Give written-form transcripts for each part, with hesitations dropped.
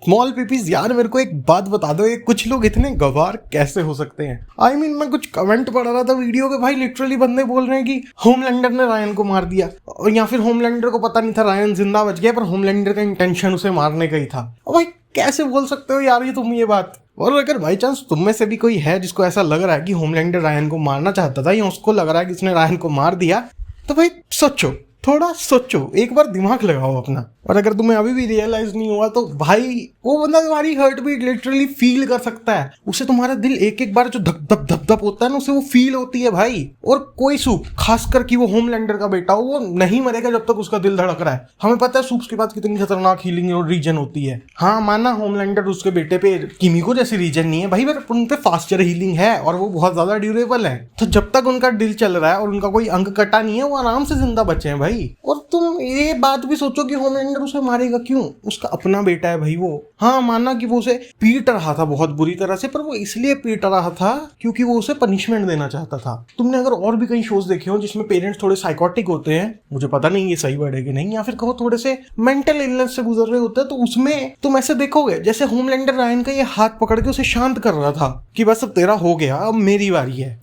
Small PPs यार, मेरे को एक बात बता दो, ये कुछ लोग इतने गवार कैसे हो सकते हैं? आई मीन मैं कुछ कमेंट पढ़ रहा था वीडियो के, भाई लिटरली बंदे बोल रहे हैं कि होमलैंडर ने रायन को मार दिया, और या फिर होमलैंडर को पता नहीं था रायन जिंदा बच गया, पर होमलैंडर का इंटेंशन उसे मारने का ही था। भाई कैसे बोल सकते हो यार ये तुम ये बात? और अगर बाई चांस तुम में से भी कोई है जिसको ऐसा लग रहा है कि होमलैंडर रायन को मारना चाहता था, या उसको लग रहा है कि उसने रायन को मार दिया, तो भाई सोचो, थोड़ा सोचो, एक बार दिमाग लगाओ अपना। और अगर तुम्हें अभी भी रियलाइज नहीं हुआ तो भाई वो बंदा तुम्हारी हर्ट बीट लिटरली फील कर सकता है। उसे तुम्हारा दिल एक एक बार जो धक धक धक धक होता है ना, उसे वो फील होती है भाई। और कोई सूप, खासकर कि वो होमलैंडर का बेटा हो, वो नहीं मरेगा जब तक उसका दिल धड़क रहा है। हमें पता है सूप्स के पास कितनी खतरनाक हीलिंग और रीजन होती है। हाँ माना होमलैंडर उसके बेटे पे किमिको जैसी रीजन नहीं है भाई, पर उन पे फास्टर हीलिंग है और वो बहुत ज्यादा ड्यूरेबल है। तो जब तक उनका दिल चल रहा है और उनका कोई अंग कटा नहीं है, वो आराम से जिंदा बचे हैं भाई। और तुम ये बात भी सोचो कि होमलैंडर उसे मारेगा क्यों? उसका अपना बेटा है भाई वो। हाँ माना कि वो उसे पीट रहा था बहुत बुरी तरह से, पर वो इसलिए पीट रहा था क्योंकि वो उसे पनिशमेंट देना चाहता था। तुमने अगर और भी कई शोज देखे हो जिसमें पेरेंट्स थोड़े साइकोटिक होते हैं, मुझे पता नहीं ये सही वर्ड है कि नहीं, या फिर कहो थोड़े से मेंटल इलनेस से गुजर रहे होते हैं, तो उसमें तुम ऐसे देखोगे जैसे होमलैंडर रायन का ये हाथ पकड़ के उसे शांत कर रहा था कि बस अब तेरा हो गया, अब मेरी बारी है।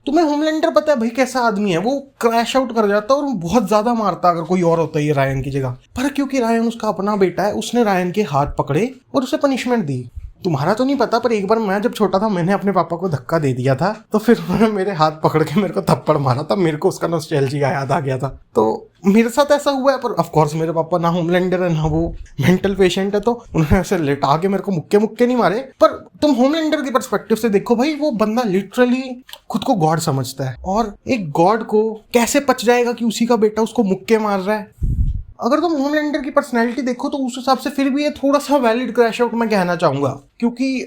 तुम्हें होमलैंडर पता है भाई कैसा आदमी है? वो क्रैश आउट कर जाता और बहुत ज्यादा मारता अगर कोई और होता है रायन की जगह। पर क्योंकि रायन उसका अपना बेटा है, उसने रायन के हाथ पकड़े और उसे पनिशमेंट दी। तुम्हारा तो नहीं पता, पर एक बार मैं जब छोटा था, मैंने अपने पापा को धक्का दे दिया था, तो फिर उन्होंने मेरे हाथ पकड़ के मेरे को थप्पड़ मारा था। मेरे को उसका नॉस्टैल्जिया याद आ गया था। तो मेरे साथ ऐसा हुआ है, पर ऑफ कोर्स मेरे पापा ना होमलैंडर है ना वो मेंटल पेशेंट है, तो उन्होंने ऐसे लेटा के मेरे को मुक्के मुक्के नहीं मारे। पर तुम होमलैंडर के पर्सपेक्टिव से देखो भाई, वो बंदा लिटरली खुद को गॉड समझता है, और एक गॉड को कैसे पच जाएगा कि उसी का बेटा उसको मुक्के मार रहा है? अगर तुम होमलैंडर की पर्सनैलिटी देखो तो उस हिसाब से फिर भी ये थोड़ा सा वैलिड क्रैश आउट मैं कहना चाहूंगा, क्योंकि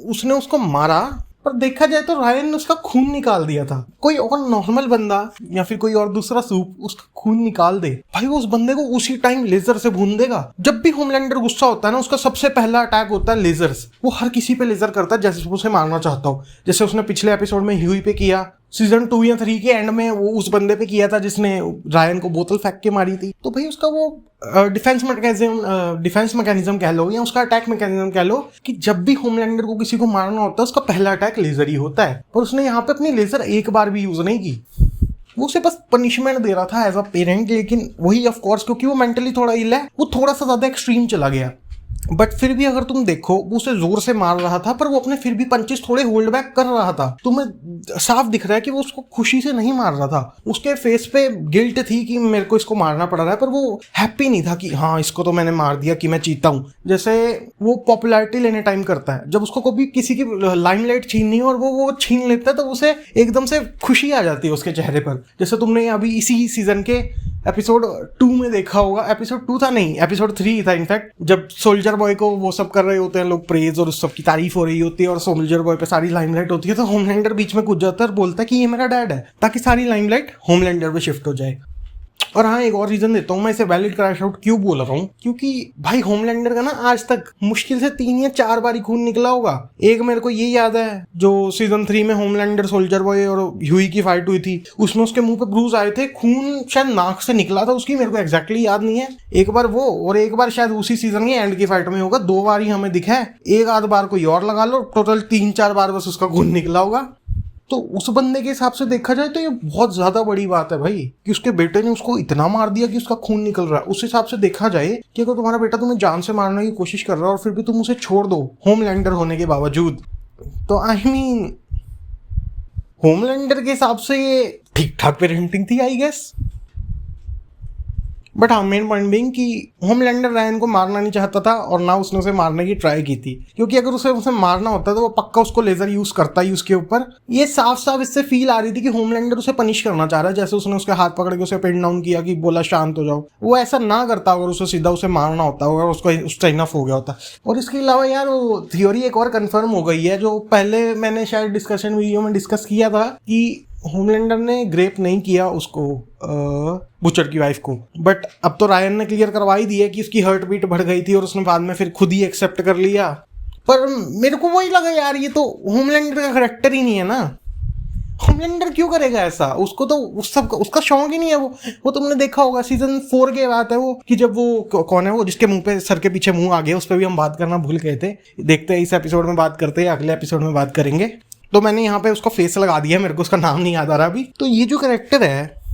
उसने उसको मारा, पर देखा जाए तो रायन ने उसका खून निकाल दिया था। कोई और नॉर्मल बंदा या फिर कोई और दूसरा सूप उसका खून निकाल दे भाई, वो उस बंदे को उसी टाइम लेजर से भून देगा। जब भी होमलैंडर गुस्सा होता है ना, उसका सबसे पहला अटैक होता है लेजर्स। वो हर किसी पे लेजर करता है जैसे उसे मारना चाहता हो, जैसे उसने पिछले एपिसोड में ह्यूई पे किया, सीजन 2 या 3 के एंड में वो उस बंदे पे किया था जिसने रायन को बोतल फेंक के मारी थी। तो भाई उसका वो डिफेंस मैकेनिज्म कह लो या उसका अटैक मैकेनिज्म कह लो, कि जब भी होमलैंडर को किसी को मारना होता है उसका पहला अटैक लेजर ही होता है। पर उसने यहाँ पे अपनी लेजर एक बार भी यूज नहीं की, वो उसे बस पनिशमेंट दे रहा था एज अ पेरेंट। लेकिन वही ऑफ कोर्स क्योंकि वो मेंटली थोड़ा इल है, वो थोड़ा सा ज्यादा एक्सट्रीम चला गया। बट फिर भी अगर तुम देखो, वो उसे जोर से मार रहा था, पर वो अपने फिर भी पंचेस थोड़े होल्ड बैक कर रहा था। तुम्हें साफ दिख रहा है कि वो उसको खुशी से नहीं मार रहा था। उसके फेस पे गिल्ट थी कि मेरे को इसको मारना पड़ रहा है, पर वो हैप्पी नहीं था कि हाँ इसको तो मैंने मार दिया, कि मैं जीता हूँ। जैसे वो पॉपुलैरिटी लेने टाइम करता है, जब उसको कभी किसी की लाइमलाइट छीननी हो और वो छीन लेता है, तो उसे एकदम से खुशी आ जाती है उसके चेहरे पर। जैसे तुमने अभी इसी सीजन के एपिसोड 2 में देखा होगा, एपिसोड 2 था नहीं, एपिसोड 3 था इनफैक्ट, जब सोल्जर बॉय को वो सब कर रहे होते हैं लोग प्रेज और उस सब की तारीफ हो रही होती है और सोल्जर बॉय पे सारी लाइमलाइट होती है, तो होमलैंडर बीच में कूद जाता है और बोलता है कि ये मेरा डैड है, ताकि सारी लाइमलाइट होमलैंडर पे शिफ्ट हो जाए। और हाँ, एक और रीजन देता हूँ मैं इसे वैलिड क्रैश आउट क्यों बोल रहा हूँ, क्योंकि भाई होमलैंडर का ना आज तक मुश्किल से 3 या 4 बार खून निकला होगा। एक मेरे को ये याद है, जो सीजन 3 में होमलैंडर, सोल्जर बॉय और ह्यूई की फाइट हुई थी, उसमें उसके मुंह पे ब्रूज आए थे, खून शायद नाक से निकला था उसकी, मेरे को एग्जैक्टली याद नहीं है। एक बार वो, और एक बार शायद उसी सीजन के एंड की फाइट में होगा। 2 बार ही हमें दिखा है, एक आध बार कोई और लगा लो, टोटल 3-4 बार बस उसका खून निकला होगा। तो उस बंदे के हिसाब से देखा जाए तो ये बहुत ज्यादा बड़ी बात है भाई, कि उसके बेटे ने उसको इतना मार दिया कि उसका खून निकल रहा है। उस हिसाब से देखा जाए कि अगर तुम्हारा बेटा तुम्हें जान से मारने की कोशिश कर रहा है और फिर भी तुम उसे छोड़ दो होमलैंडर होने के बावजूद, तो आई मीन होमलैंडर के हिसाब से ये ठीक ठाक पेरेंटिंग थी आई गेस। बट हाँ, मेन पॉइंट बिंग कि होमलैंडर रायन को मारना नहीं चाहता था और ना उसने उसे मारने की ट्राई की थी, क्योंकि अगर उसे मारना होता तो वो पक्का उसको लेजर यूज करता ही उसके ऊपर। ये साफ साफ इससे फील आ रही थी कि होमलैंडर उसे पनिश करना चाह रहा है, जैसे उसने उसके हाथ पकड़ के उसे पिन डाउन किया कि बोला शांत हो जाओ। वो ऐसा ना करता अगर उसे सीधा उसे मारना होता, अगर उसको उससे इनफ हो गया होता। और इसके अलावा यार वो थ्योरी एक और कंफर्म हो गई है, जो पहले मैंने शायद डिस्कशन वीडियो में डिस्कस किया था, कि होमलैंडर ने ग्रेप नहीं किया उसको, बुचर की वाइफ को। बट अब तो रायन ने क्लियर करवा ही दिया कि उसकी हार्ट बीट बढ़ गई थी और उसने बाद में फिर खुद ही एक्सेप्ट कर लिया। पर मेरे को वही लगा यार, ये तो होमलैंडर का करैक्टर ही नहीं है ना। होमलैंडर क्यों करेगा ऐसा? उसको तो उसका शौक ही नहीं है। वो तुमने देखा होगा सीजन 4 की बात है वो, कि जब वो कौन है वो जिसके मुंह पे सर के पीछे मुंह आ गया, उस पर भी हम बात करना भूल गए थे। देखते हैं इस एपिसोड में बात करते हैं, अगले एपिसोड में बात करेंगे। तो मैंने यहाँ पे उसका फेस लगा दिया, मेरे को उसका नाम नहीं याद आ रहा अभी। तो ये जो कैरेक्टर है,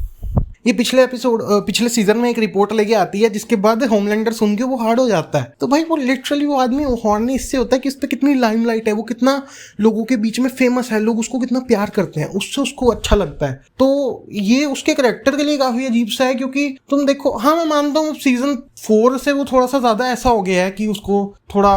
ये पिछले सीजन में एक रिपोर्ट लेके आती है, जिसके बाद होमलैंडर सुन के वो हार्ड हो जाता है। तो भाई वो लिटरली वो आदमी हॉर्नी इससे होता है कि उस पर कितनी लाइमलाइट है, वो कितना लोगों के बीच में फेमस है, लोग उसको कितना प्यार करते हैं, उससे उसको अच्छा लगता है। तो ये उसके कैरेक्टर के लिए काफी अजीब सा है, क्योंकि तुम देखो, हाँ मैं मानता हूँ सीजन 4 से वो थोड़ा सा ज्यादा ऐसा हो गया है कि उसको थोड़ा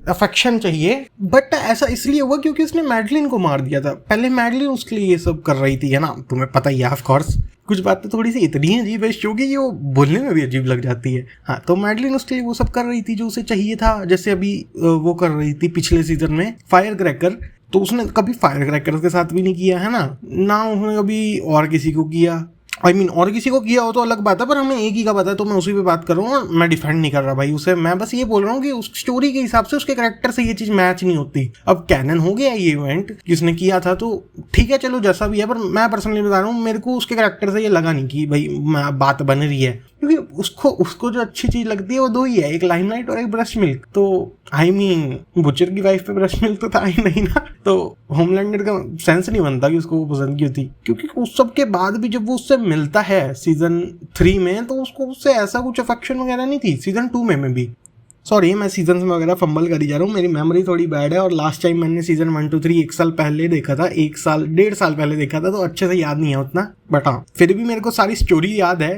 अफेक्शन चाहिए, बट ऐसा इसलिए हुआ क्योंकि उसने मैडलिन को मार दिया था। पहले मैडलिन उसके लिए ये सब कर रही थी, है ना, तुम्हें पता ही है ऑफ कोर्स। कुछ बातें थोड़ी सी इतनी अजीब है शो की, वो बोलने में भी अजीब लग जाती है। हाँ, तो मैडलिन उसके लिए वो सब कर रही थी जो उसे चाहिए था। जैसे अभी वो कर रही थी पिछले सीजन में फायर क्रैकर, तो उसने कभी फायर क्रैकर के साथ भी नहीं किया, है ना उसने कभी और किसी को किया। और किसी को किया हो तो अलग बात है, पर हमें एक ही का पता है, तो मैं उसी पे बात कर रहा हूँ। और मैं डिफेंड नहीं कर रहा भाई उसे, मैं बस ये बोल रहा हूँ कि उस स्टोरी के हिसाब से उसके कैरेक्टर से ये चीज मैच नहीं होती। अब कैनन हो गया ये इवेंट जिसने किया था, तो ठीक है चलो जैसा भी है, पर मैं पर्सनली बता रहा हूँ, मेरे को उसके कैरेक्टर से ये लगा नहीं कि भाई बात बन रही है, क्योंकि उसको जो अच्छी चीज लगती है वो दो ही है, एक लाइमलाइट और एक ब्रश मिल्क। तो बुचर की वाइफ पे ब्रश मिल्क तो था ही नहीं ना, तो होमलैंडर का सेंस नहीं बनता कि उसको वो पसंद क्यों थी। क्योंकि उस सब के बाद भी जब वो उससे मिलता है सीजन 3 में, तो उसको उससे ऐसा कुछ अफेक्शन वगैरह नहीं थी। सीजन 2 में भी, सॉरी मैं सीजन में वगैरह फंबल करी जा रहा हूँ, मेरी मेमोरी थोड़ी बैड है। और लास्ट टाइम मैंने सीजन 1 2 3 1 साल पहले देखा था, 1.5 साल पहले देखा था, तो अच्छे से याद नहीं है उतना, बट हाँ फिर भी मेरे को सारी स्टोरी याद है,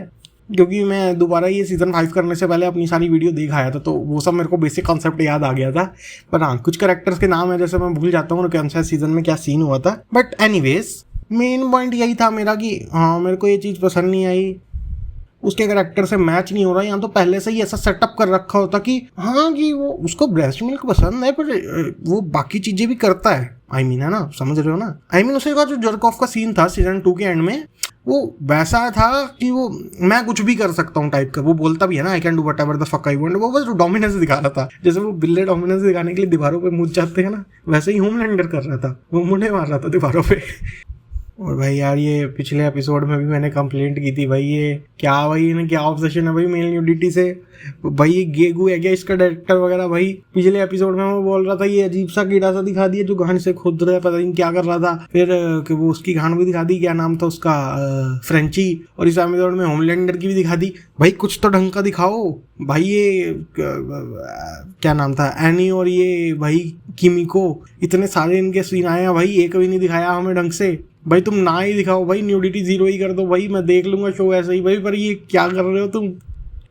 क्योंकि मैं दोबारा ये सीजन 5 करने से पहले अपनी सारी वीडियो देख आया था, तो वो सब मेरे को बेसिक कॉन्सेप्ट याद आ गया था। पर हाँ, कुछ कैरेक्टर्स के नाम है जैसे मैं भूल जाता हूँ कौन सा सीजन में क्या सीन हुआ था। बट एनीवेज मेन पॉइंट यही था मेरा कि हाँ मेरे को ये चीज़ पसंद नहीं आई, उसके कैरेक्टर से मैच नहीं हो रहा। यहाँ तो पहले से ही ऐसा सेटअप कर रखा होता कि हाँ कि वो उसको ब्रेस्ट मिल्क पसंद है, पर वो बाकी चीजें भी करता है। है ना, समझ रहे हो ना। उसके बाद जो जर्क ऑफ का सीन था सीजन 2 के एंड में, वो वैसा था कि वो मैं कुछ भी कर सकता हूँ टाइप का। वो बोलता भी है ना, I can do whatever the fuck I want. वो बस डोमिनेंस दिखा रहा था, जैसे वो बिल्ले डोमिनेंस दिखाने के लिए दीवारों पे मुड़ जाते हैं ना, वैसे ही होमलैंडर कर रहा था, वो मुंडे मार रहा था दीवारों पे। और भाई यार ये पिछले एपिसोड में भी मैंने कंप्लेंट की थी भाई, ये क्या भाई इन्हें क्या ऑब्सेशन है भाई मेल न्यूडिटी से। भाई ये गेगू है क्या इसका डायरेक्टर वगैरह। भाई पिछले एपिसोड में वो बोल रहा था ये अजीब सा कीड़ा सा दिखा दिया जो घान से खुद रहा है, पता नहीं क्या कर रहा था। फिर कि वो उसकी घान भी दिखा दी, क्या नाम था उसका, फ्रेंची। और इस एपिसोड में होमलैंडर की भी दिखा दी। भाई कुछ तो ढंग का दिखाओ भाई। ये क्या नाम था, एनी और ये भाई किमिको, इतने सारे इनके सीन आए हैं भाई, एक भी नहीं दिखाया हमें ढंग से। भाई तुम ना ही दिखाओ भाई, न्यूडिटी 0 ही कर दो भाई, मैं देख लूंगा शो ऐसे ही भाई। पर ये क्या कर रहे हो तुम।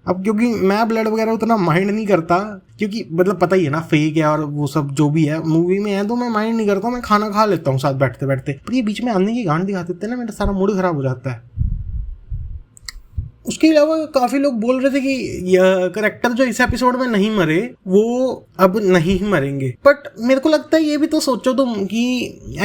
अब क्योंकि मैं ब्लड वगैरह उतना माइंड नहीं करता, क्योंकि मतलब पता ही है ना फेक है और वो सब जो भी है मूवी में है, तो मैं माइंड नहीं करता, मैं खाना खा लेता हूँ साथ बैठते बैठते। पर ये बीच में आने की गांड दिखा देते हैं ना, मेरा सारा मूड खराब हो जाता है। उसके अलावा काफी लोग बोल रहे थे कि यह कैरेक्टर जो इस एपिसोड में नहीं मरे वो अब नहीं मरेंगे। बट मेरे को लगता है ये भी तो सोचो तुम कि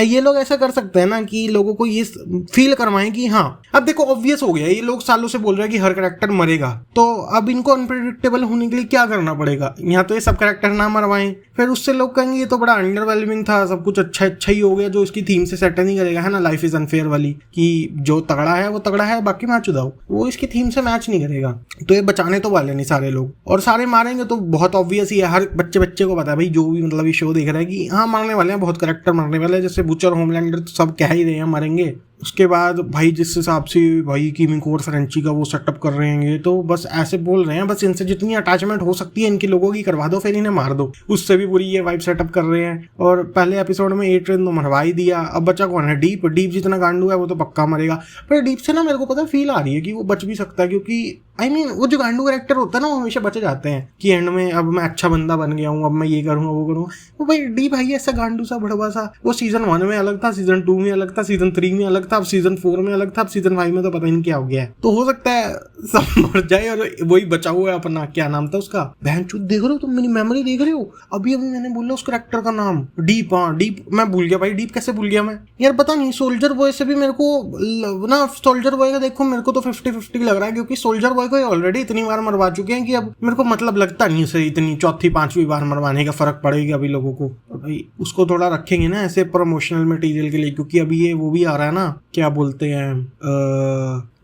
ये लोग ऐसा कर सकते हैं ना कि लोगों को ये फील करवाएं कि हाँ अब देखो ऑब्वियस हो गया, ये लोग सालों से बोल रहे हैं कि हर कैरेक्टर मरेगा, तो अब इनको अनप्रेडिक्टेबल होने के लिए क्या करना पड़ेगा। यहाँ तो ये सब कैरेक्टर ना मरवाएं, फिर उससे लोग कहेंगे ये तो बड़ा अंडरवेलमिंग था, सब कुछ अच्छा ही हो गया, जो इसकी थीम से सेट नहीं करेगा, है ना, लाइफ इज अनफेयर वाली, कि जो तगड़ा है वो तगड़ा है, बाकी मैं चुदाओ, वो इसकी थीम से मैच नहीं करेगा। तो ये बचाने तो वाले नहीं सारे लोग, और सारे मारेंगे तो बहुत ऑब्वियस ही है, हर बच्चे को पता है भाई, जो भी मतलब ये शो देख रहा है कि हाँ मारने वाले हैं, बहुत कैरेक्टर मरने वाले हैं, जैसे बुचर होमलैंडर तो सब कह ही रहे हैं मरेंगे। उसके बाद भाई जिस हिसाब से भाई किमिको और फ्रेंची का वो सेटअप कर रहे हैं, तो बस ऐसे बोल रहे हैं, बस इनसे जितनी अटैचमेंट हो सकती है इनके लोगों की करवा दो, फिर इन्हें मार दो, उससे भी पूरी ये वाइब सेटअप कर रहे हैं। और पहले एपिसोड में एट्रेन तो मरवा ही दिया, अब बचा कौन है, डीप जितना गांडू है वो तो पक्का मरेगा। पर डीप से ना मेरे को पता फील आ रही है कि वो बच भी सकता है, क्योंकि वो जो गांडू कैरेक्टर होता है ना वो हमेशा बचे जाते हैं कि एंड में अब मैं अच्छा बंदा बन गया हूँ, अब मैं ये करूँगा वो करूँगा। वो भाई डी भाई ऐसा गांडू सा भड़वा सा, वो सीजन 1 में अलग था, सीजन 2 में अलग था, सीजन 3 में अलग था, अब सीजन 4 में अलग था, अब सीजन 5 में तो पता नहीं क्या हो गया है। तो हो सकता है सब मर जाए और वही बचा हुआ है अपना, क्या नाम था उसका, बहनचोद। देख रहे हो तुम मेरी मेमोरी देख रहे हो, अभी मैंने बोला उस कैरेक्टर का नाम डीप। हाँ डीप मैं भूल गया भाई, डीप कैसे भूल गया मैं यार, पता नहीं। सोल्जर बॉय से भी मेरे को ना, सोल्जर बॉय का देखो मेरे को तो 50-50 लग रहा है, क्योंकि सोल्जर बॉय को ऑलरेडी इतनी बार मरवा चुके हैं कि अब मेरे को मतलब लगता नहीं उसे इतनी 4th 5वीं बार मरवाने का फर्क पड़ेगा अभी लोगों को। भाई उसको थोड़ा रखेंगे ना ऐसे प्रमोशनल मटेरियल के लिए, क्योंकि अभी ये वो भी आ रहा है ना, क्या बोलते हैं,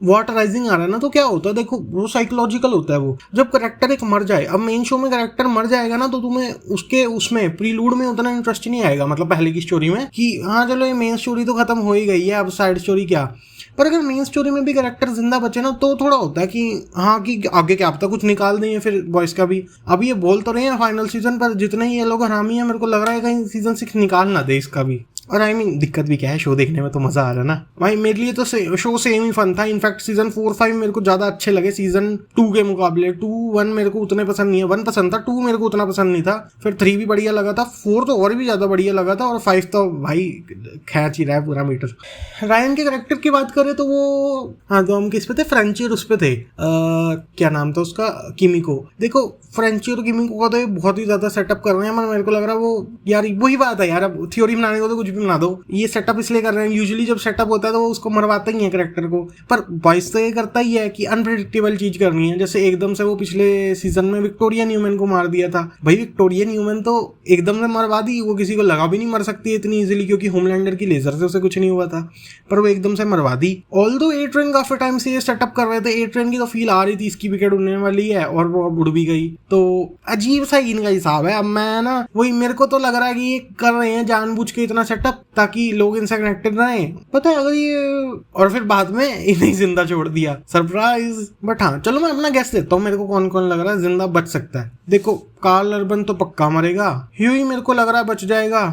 वाटर राइजिंग आ रहा है ना। तो क्या होता है देखो, वो साइकोलॉजिकल होता है। वो जब करेक्टर एक मर जाए, अब मेन शो में करेक्टर मर जाएगा ना, तो तुम्हें उसके उसमें प्रीलूड में उतना इंटरेस्ट नहीं आएगा, मतलब पहले की स्टोरी में, कि हाँ चलो ये मेन स्टोरी तो खत्म हो ही गई है, अब साइड स्टोरी क्या। पर अगर मेन स्टोरी में भी कैरेक्टर जिंदा बचे ना, तो थोड़ा होता है कि हाँ कि आगे क्या पता कुछ निकाल देंगे फिर बॉयज का भी। अब ये बोल तो रहे हैं फाइनल सीजन, पर जितने ही ये लोग हरामी है, मेरे को लग रहा है कहीं सीजन 6 निकाल ना दे इसका भी। और आई मीन दिक्कत भी क्या है, शो देखने में तो मजा आ रहा है ना भाई। मेरे लिए तो शो सेम ही फन था। इनफैक्ट सीजन 4-5 मेरे को ज्यादा अच्छे लगे सीजन 2 के मुकाबले। 2-1 मेरे को उतने पसंद नहीं है, 1 पसंद था, 2 मेरे को उतना पसंद नहीं था। फिर 3 भी बढ़िया लगा था, 4 तो और भी ज्यादा बढ़िया लगा था, और 5 तो भाई खैच ही रहा है पूरा मीटर। रायन के कैरेक्टर की बात करें तो वो, हाँ तो हम किस पे थे, फ्रेंची और उस पे थे, क्या नाम था उसका, किमिको। देखो फ्रेंची और किमिको का तो ये बहुत ही ज्यादा सेटअप कर रहे हैं, मेरे को लग रहा है वो यार वही बात है यार, अब थ्योरी बनाने को तो कुछ भी बना दो, ये सेटअप इसलिए कर रहे हैं। यूजुअली जब सेटअप होता है तो वो उसको मरवाता ही है कैरेक्टर को, पर बॉयज तो ये करता ही है कि अनप्रेडिक्टेबल चीज करनी है। जैसे एकदम से वो पिछले सीजन में विक्टोरिया न्यूमैन को मार दिया था भाई। विक्टोरिया न्यूमैन तो एकदम से मरवा दी, वो किसी को लगा भी नहीं मर सकती है इतनी इजीली, क्योंकि होमलैंडर की लेजर से उसे कुछ नहीं हुआ था, पर वो एकदम से मरवा दी। ऑल्दो ए ट्रेन काफी टाइम से ये सेटअप कर रहे थे, ए ट्रेन की तो फील आ रही थी इसकी विकेट उड़ने वाली है, और वो अब उड़ भी गई, तो अजीब सा इनका हिसाब है। अब मैं ना वही, मेरे को तो लग रहा है कि ये कर रहे हैं जानबूझ के इतना सेटअप ताकि लोग इनसे कनेक्टेड रहे, पता है अगर ये, और फिर बाद में इन्हें जिंदा छोड़ दिया, सरप्राइज। बट हाँ चलो मैं अपना गेस देता हूँ, मेरे को कौन कौन लग रहा है जिंदा बच सकता है। देखो कार्ल अर्बन तो पक्का मरेगा, ह्यूई मेरे को लग रहा है बच जाएगा,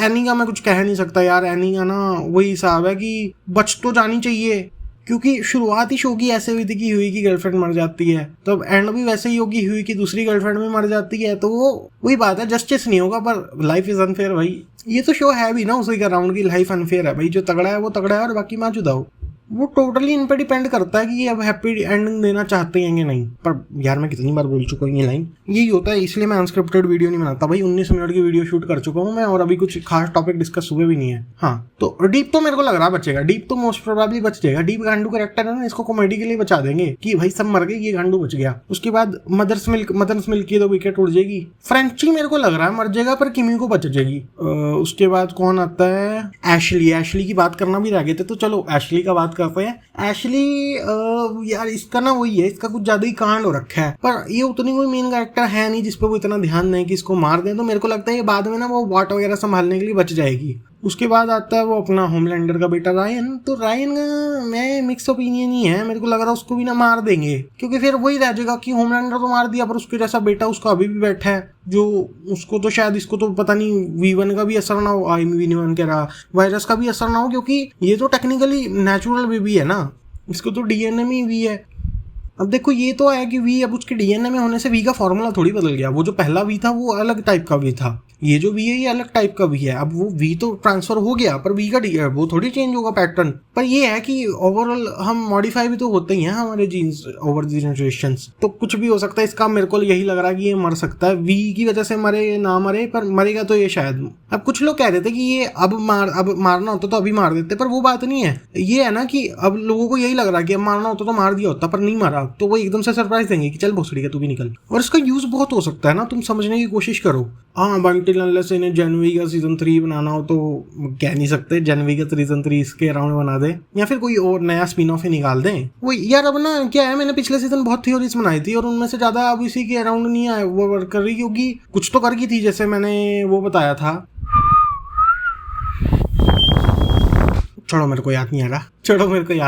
एनी का मैं कुछ कह नहीं सकता यार, एनी का ना वही हिसाब है कि बच तो जानी चाहिए, क्योंकि शुरुआत ही शो की ऐसे हुई थी कि ह्यूई की गर्लफ्रेंड मर जाती है, तो अब एंड भी वैसे ही होगी, ह्यूई की दूसरी गर्लफ्रेंड भी मर जाती है, तो वो वही बात है, जस्टिस नहीं होगा, पर लाइफ इज अनफेयर भाई। ये तो शो है भी ना उसी का राउंड की, लाइफ अनफेयर है भाई, जो तगड़ा है वो तगड़ा है और बाकी माँ जुदा हो। वो टोटली इन पे डिपेंड करता है कि ये अब हैप्पी एंडिंग देना चाहते हैं कि नहीं। पर यार मैं कितनी बार बोल चुका हूँ ये लाइन, यही होता है, इसलिए मैं अनस्क्रिप्टेड वीडियो नहीं बनाता भाई। 19 मिनट की वीडियो शूट कर चुका हूँ मैं, और अभी कुछ खास टॉपिक डिस्कस हुए भी नहीं है। हाँ तो डीप तो मेरे को लग रहा बचेगा, डीप तो मोस्ट प्रोबेबली बच जाएगा। डीप गांडू कैरेक्टर है ना, इसको कॉमेडी के लिए बचा देंगे कि भाई सब मर गए, ये गांडू बच गया। उसके बाद मदर्स मिल्क की तो विकेट उड़ जाएगी। फ्रेंची मेरे को लग रहा है मर जाएगा, पर किमी को बच जाएगी। उसके बाद कौन आता है, एशली की बात करना भी रह गए थे, तो चलो एशली का बात करते हैं। एशली यार इसका ना वही है, इसका कुछ ज्यादा ही कांड हो रखा है, पर ये उतनी कोई मेन कैरेक्टर है नहीं जिसपे वो इतना ध्यान दें कि इसको मार दें, तो मेरे को लगता है ये बाद में ना वो वाट वगैरह संभालने के लिए बच जाएगी। उसके बाद आता है वो अपना होमलैंडर का बेटा रायन, तो रायन का मैं मिक्स ओपिनियन ही है, मेरे को लग रहा है उसको भी ना मार देंगे, क्योंकि फिर वही रह जाएगा कि होमलैंडर तो मार दिया, पर उसके जैसा बेटा उसका अभी भी बैठा है, जो उसको तो शायद, इसको तो पता नहीं V1 का भी असर ना हो, V1 कह रहा, वायरस का भी असर ना हो, क्योंकि ये तो टेक्निकली नेचुरल बेबी है ना, इसको तो डीएनए में वी है। अब देखो ये तो है कि वी, अब उसके डीएनए में होने से वी का फॉर्मूला थोड़ी बदल गया, वो जो पहला वी था वो अलग टाइप का वी था, ये जो वी है ये अलग टाइप का वी है। अब वो वी तो ट्रांसफर हो गया, पर वी का वो थोड़ी चेंज होगा पैटर्न। पर ये है कि ओवरऑल हम मॉडिफाई भी तो होते ही हैं हमारे जीन्स ओवर द जनरेशंस, तो कुछ भी हो सकता है। इसका मेरे को यही लग रहा है कि ये मर सकता है, वी की वजह से मरे ना मरे, पर मरेगा तो ये शायद। अब कुछ लोग कह रहे थे कि ये अब मारना होता तो अभी मार देते, पर वो बात नहीं है। ये है ना कि अब लोगों को यही लग रहा है कि अब मारना होता तो मार दिया होता, पर नहीं मारा, तो वो एकदम से सरप्राइज देंगे कि चल भोसड़ी का तू भी निकल। और इसका यूज बहुत हो सकता है ना, तुम समझने की कोशिश करो। हाँ बंटिल अनलेस इन्हें जनवरी का सीजन 3 बनाना हो तो कह नहीं सकते, जनवरी का सीजन 3 इसके अराउंड बना दे, या फिर कोई और नया स्पिन ऑफ ही निकाल दें। वो यार अब ना क्या है, मैंने पिछले सीजन बहुत थ्योरीज बनाई थी, और उनमें से ज्यादा अब इसी के अराउंड नहीं आया वो वर्क कर रही, क्योंकि कुछ तो कर गई थी, जैसे मैंने वो बताया था, छोड़ो मेरे को याद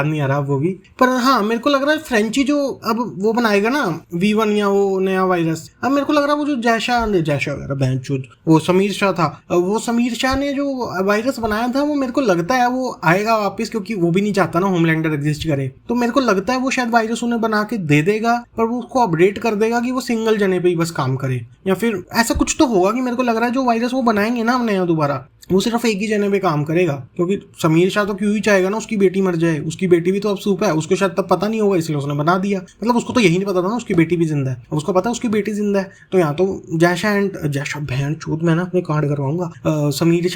नहीं आ रहा वो भी। पर हाँ मेरे को लग रहा है फ्रेंची जो अब वो बनाएगा ना V1 या वो नया वायरस, अब मेरे को लग रहा है वो जो जैशा वगैरह बहनचोद, वो समीर शाह था, वो समीर शाह ने जो वायरस बनाया था, वो मेरे को लगता है वो आएगा वापस, क्योंकि वो भी नहीं चाहता ना होमलैंडर एग्जिस्ट करे, तो मेरे को लगता है वो शायद वायरस उन्हें बना के दे देगा, पर वो उसको अपडेट कर देगा कि वो सिंगल जने पे ही बस काम करे, या फिर ऐसा कुछ तो होगा कि मेरे को लग रहा है जो वायरस वो बनाएंगे ना नया दोबारा, वो सिर्फ एक ही जने पे काम करेगा, क्योंकि समीर शाह तो क्यों ही चाहेगा ना उसकी बेटी मर जाए, उसकी बेटी भी तो अब सूप है, उसको शायद तब पता नहीं होगा इसलिए उसने बना दिया, मतलब उसको तो यही नहीं पता था ना उसकी बेटी भी जिंदा है, उसको पता है उसकी बेटी जिंदा है, तो यहाँ तो जैशा बहन चूत मैं ना अपने कार्ड करवाऊंगा, समीर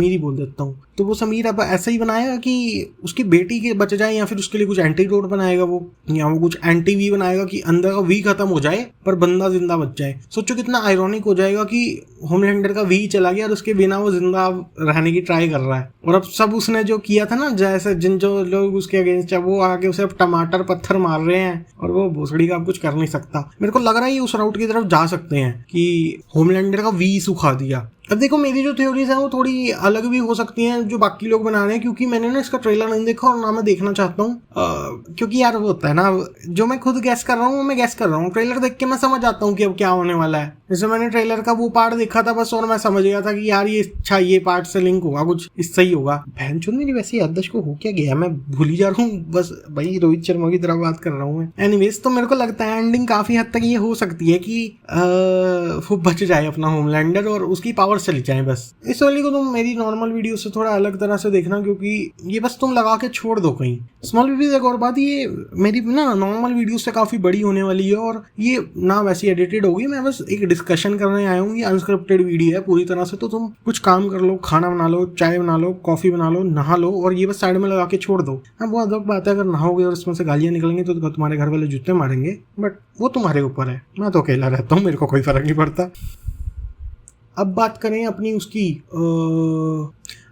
ही बोल देता हूँ, तो वो समीर अब ऐसा ही बनाएगा कि उसकी बेटी के बच जाए, या फिर उसके लिए कुछ एंटीडोट बनाएगा वो, या वो कुछ एंटी वी बनाएगा कि अंदर का वी खत्म हो जाए पर बंदा जिंदा बच जाए। सोचो कितना आयरॉनिक हो जाएगा कि होमलैंडर का वी चला गया और उसके बिना वो जिंदा रहने की ट्राई कर रहा है, और अब सब उसने जो किया था ना, जैसे जिन जो लोग उसके अगेंस्ट है वो आके उसे अब टमाटर पत्थर मार रहे हैं, और वो भोसड़ी का अब कुछ कर नहीं सकता। मेरे को लग रहा है ये उस राउट की तरफ जा सकते हैं कि होमलैंडर का वी सुखा दिया। अब देखो मेरी जो थ्योरीज है वो थोड़ी अलग भी हो सकती हैं जो बाकी लोग बना रहे हैं, क्योंकि मैंने ना इसका ट्रेलर नहीं देखा और ना मैं देखना चाहता हूँ, क्योंकि यार वो होता है ना, जो मैं खुद गैस कर रहा हूँ वो मैं गैस कर रहा हूँ, ट्रेलर देख के मैं समझ आता हूँ कि अब क्या होने वाला है। जैसे मैंने ट्रेलर का वो पार्ट देखा था बस, और मैं समझ गया था कि यार ये अच्छा ये पार्ट से लिंक होगा, कुछ इससे ही होगा। बहनचोद मेरी वैसे याददाश्त को हो क्या गया, मैं भूल ही जा रहा हूँ बस भाई, रोहित शर्मा की तरह बात कर रहा हूँ मैं। एनीवेज, तो मेरे को लगता है एंडिंग काफी हद तक ये हो सकती है कि वो बच जाए अपना होमलैंडर और उसकी पावर चली जाए बस। इस वाली को तुम मेरी नॉर्मल वीडियो से थोड़ा अलग तरह से देखना, क्योंकि ये बस तुम लगा के छोड़ दो कहीं। स्मॉल वीडियोस एक और बात, ये मेरी ना नॉर्मल वीडियो से काफी बड़ी होने वाली है, और ये ना वैसी एडिटेड होगी, मैं बस एक डिस्कशन करने आया हूँ। ये अनस्क्रिप्टेड वीडियो है पूरी तरह से, तो तुम कुछ काम कर लो, खाना बना लो, चाय बना लो, कॉफी बना लो, नहा लो, और ये बस साइड में लगा के छोड़ दो। हाँ बहुत अलग बात है अगर नहाओगे और इसमें से गालियाँ निकलेंगी तो तुम्हारे घर वाले जूते मारेंगे, बट वो तुम्हारे ऊपर है। मैं तो अकेला रहता हूँ, मेरे को कोई फर्क नहीं पड़ता। अब बात करें अपनी उसकी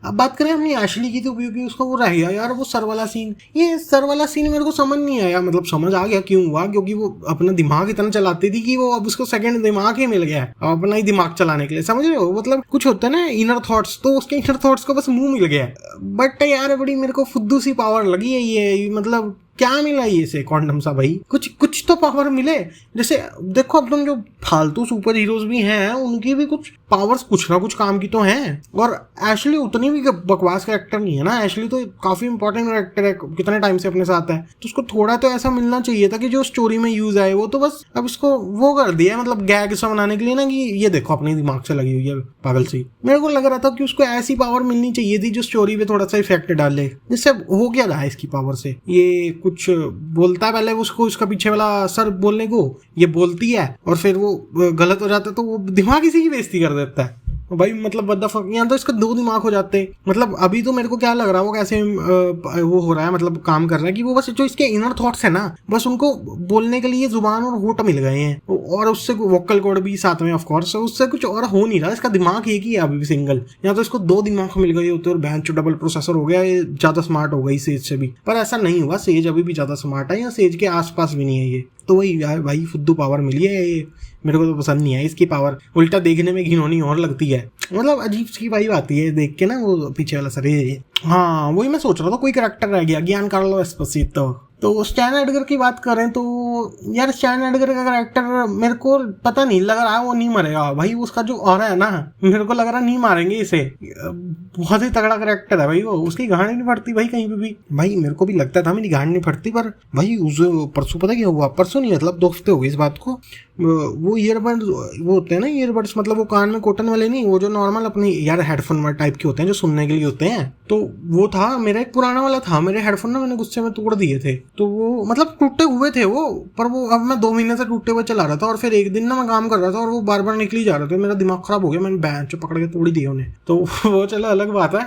अब बात करें अपनी एशली की, तो क्योंकि उसका वो रह गया यार वो सर वाला सीन। ये सर वाला सीन मेरे को समझ नहीं आया, मतलब समझ आ गया क्यों हुआ, क्योंकि वो अपना दिमाग इतना चलाती थी कि वो अब उसको सेकंड दिमाग ही मिल गया है अपना ही दिमाग चलाने के लिए, समझ रहे हो। मतलब कुछ होता है ना इनर थॉट्स, तो उसके इनर थॉट्स को बस मुंह मिल गया है। बट यार बड़ी मेरे को फुद्दू सी पावर लगी है ये, मतलब क्या मिला ये से कॉन्डम सा भाई, कुछ तो पावर मिले। जैसे देखो अब तुम जो फालतू सुपर हीरोज भी हैं उनकी भी कुछ पावर्स कुछ ना कुछ काम की तो हैं, और एशली उतनी भी बकवास कैरेक्टर नहीं है ना, एशली तो काफी इंपॉर्टेंट कैरेक्टर है, कितने टाइम से अपने साथ है, तो उसको थोड़ा तो ऐसा मिलना चाहिए था कि जो स्टोरी में यूज आए। वो तो बस अब इसको वो कर दिया मतलब गैग सा बनाने के लिए ना, कि ये देखो अपने दिमाग से लगी हुई है पागल सी। मेरे को लग रहा था कि उसको ऐसी पावर मिलनी चाहिए थी जो स्टोरी पे थोड़ा सा इफेक्ट डाले। जिससे हो क्या रहा है इसकी पावर से, ये कुछ बोलता है पहले उसको, उसका पीछे वाला सर बोलने को ये बोलती है, और फिर वो गलत हो जाता है तो वो दिमाग इसी की बेइज्जती कर देता है भाई। मतलब बद्दा फक, यहाँ तो इसका दो दिमाग हो जाते। मतलब अभी तो मेरे को क्या लग रहा है वो कैसे वो हो रहा है, मतलब काम कर रहा है कि वो बस जो इसके इनर थॉट्स है ना, बस उनको बोलने के लिए जुबान और होठ मिल गए हैं, और उससे वोकल कॉर्ड भी साथ में ऑफ कोर्स, उससे कुछ और हो नहीं रहा। इसका दिमाग एक ही है अभी भी सिंगल, यहाँ तो इसको दो दिमाग मिल गए होते और बहन चो डबल प्रोसेसर हो गया, ये ज्यादा स्मार्ट हो गई सेज से भी। पर ऐसा नहीं हुआ, सेज अभी भी ज्यादा स्मार्ट है, या सेज के आसपास भी नहीं है ये। तो वही यार भाई फुद्दू पावर मिली है ये, मेरे को तो पसंद नहीं है इसकी पावर, उल्टा देखने में घिनौनी और लगती है। मतलब अजीब सी वाइब आती है देख के ना, वो पीछे वाला सर ये। हाँ वही मैं सोच रहा था, कोई कैरेक्टर रह गया, ज्ञान कार्लो एस्पोसितो। तो स्टैन एडगर की बात करें तो यार स्टैन एडगर का कैरेक्टर मेरे को पता नहीं लग रहा है वो नहीं मरेगा भाई। उसका जो ऑरा है ना, मेरे को लग रहा नहीं मारेंगे इसे, बहुत ही तगड़ा कैरेक्टर है भाई वो। उसकी गांड नहीं फटती भाई कहीं पे भी भाई, मेरे को भी लगता था मेरी गांड नहीं फटती, पर भाई उस परसों पता क्या हुआ, परसों नहीं मतलब 2 हफ्ते हो गए इस बात को। वो ईयरबड्स वो होते हैं ना, ईयरबड्स मतलब वो कान में कॉटन वाले नहीं, वो जो नॉर्मल अपनी यार हेडफोन टाइप के होते हैं जो सुनने के लिए होते हैं। तो वो था मेरा एक पुराना वाला था, मेरे हेडफोन ना मैंने गुस्से में तोड़ दिए थे, तो वो मतलब टूटे हुए थे वो, पर वो अब मैं 2 महीने से टूटे हुए चला रहा था। और फिर एक दिन ना मैं काम कर रहा था और वो बार बार निकली जा रहा था, मेरा दिमाग खराब हो गया, मैंने बैंच पकड़ के तोड़ ही दिया उन्हें। तो वो चलो अलग बात है,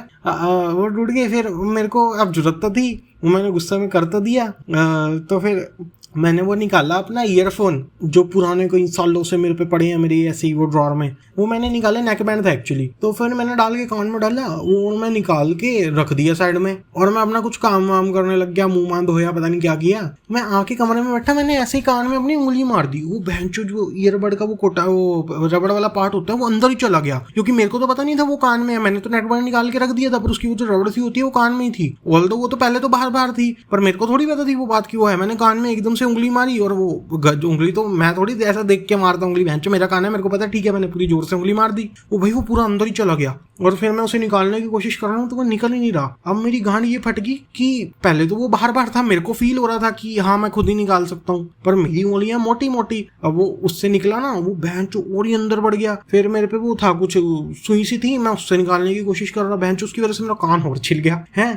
वो टूट गए। फिर मेरे को अब जरूरत तो थी, मैंने गुस्सा में कर तो दिया, तो फिर मैंने वो निकाला अपना ईयरफोन जो पुराने कई सालों से मेरे पे पड़े हैं मेरे ऐसे ही वो ड्रॉर में, वो मैंने निकाले, नेक बैंड था एक्चुअली। तो फिर मैंने डाल के कान में डाला, वो मैं निकाल के रख दिया साइड में, और मैं अपना कुछ काम वाम करने लग गया, मुंह मान धोया, पता नहीं क्या किया। मैं आके कमरे में बैठा, मैंने ऐसे ही कान में अपनी उंगली मार दी, वो भैंचो जो ईयरबड का वो कोटा वो रबड़ वाला पार्ट होता है वो अंदर ही चला गया, क्योंकि मेरे को तो पता नहीं था वो कान में है। मैंने तो नेक बैंड निकाल के रख दिया था, पर उसकी वो जो रबड़ सी होती है वो कान में ही थी। ऑल्दो वो तो पहले तो बाहर थी, पर मेरे को थोड़ी पता थी वो बात की वो है। मैंने कान में एकदम से उंगली मारी, और वो उंगली तो मैं थोड़ी ऐसा देख के मारता उंगली, भैंचो मेरा कान है, मेरे को पता ठीक है, मैंने पूरी जोर से उंगली मार दी। वो भाई वो पूरा अंदर ही चला गया, और फिर मैं उसे निकालने की कोशिश कर रहा हूँ तो वो निकल ही नहीं रहा। अब मेरी गांड ये फट गई कि पहले तो वो बाहर था, मेरे को फील हो रहा था कि हाँ मैं खुद ही निकाल सकता हूँ, पर मेरी उंगलियां मोटी मोटी, अब वो उससे निकला ना, वो भैंचो और ही अंदर बढ़ गया। फिर मेरे पे वो था कुछ सुई सी थी, मैं उससे निकालने की कोशिश कर रहा, भैंचो उसकी वजह से मेरा कान और छिल गया है।